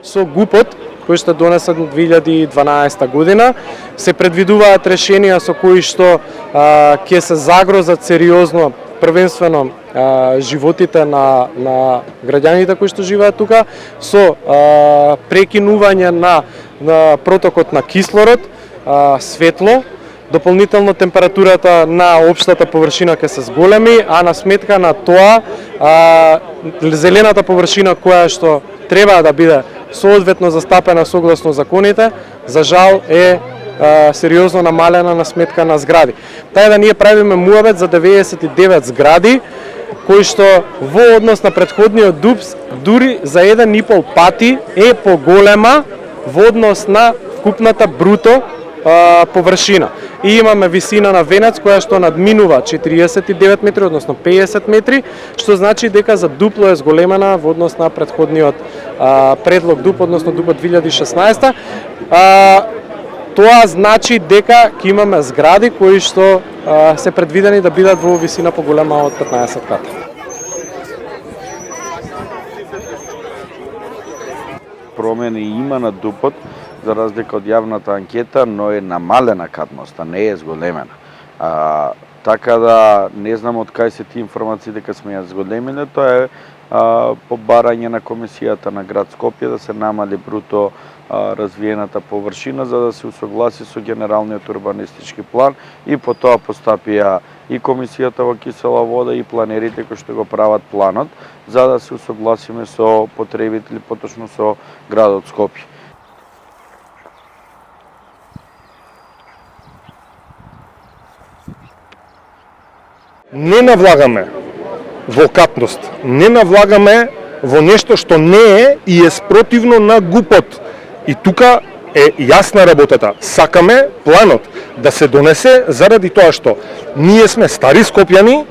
со ГУПот, кој што донесен 2012 година, се предвидуваат решенија со кои што ќе се загрозат сериозно првенствено животите на граѓаните кои што живеат тука, со прекинување на протокот на кислород, светло, дополнително температурата на општата површина ќе се зголеми, а на сметка на тоа зелената површина која што треба да биде соодветно застапена согласно законите, за жал е сериозно намалена на сметка на згради. Тај да ние правиме муабет за 99 згради, кои што во однос на претходниот ДУПС дури за 1,5 пати е поголема во однос на вкупната бруто површина. И имаме висина на венец која што надминува 49 метри, односно 50 метри, што значи дека за дупло е зголемена во однос на претходниот предлог ДУП, односно ДУП 2016. Тоа значи дека ќе имаме згради кои што се предвидени да бидат во висина поголема од 15 ката. Промени има на ДУПот, за разлика од јавната анкета, но е намалена катноста, не е зголемена. Така да не знам од кај се тие информации дека сме ја зголемиле, тоа е по барање на комисијата на град Скопје да се намали бруто развиената површина за да се усогласи со генералниот урбанистички план и по тоа постапија и комисијата во кисела вода и планерите кои што го прават планот за да се усогласиме со потребите или поточно со градот Скопје. Не навлагаме во катност, не навлагаме во нешто што не е и е спротивно на ГУПот. И тука е јасна работата. Сакаме планот да се донесе заради тоа што ние сме стари скопјани,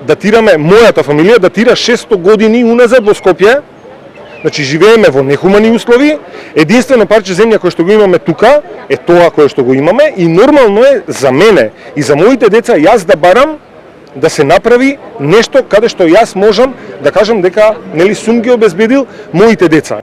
датираме, мојата фамилија датира 600 години уназад во Скопје, значи живееме во нехумани услови, единствено парче земја кое што го имаме тука е тоа кое што го имаме и нормално е за мене и за моите деца јас да барам да се направи нешто каде што јас можам да кажам дека нели сум ги обезбедил моите деца.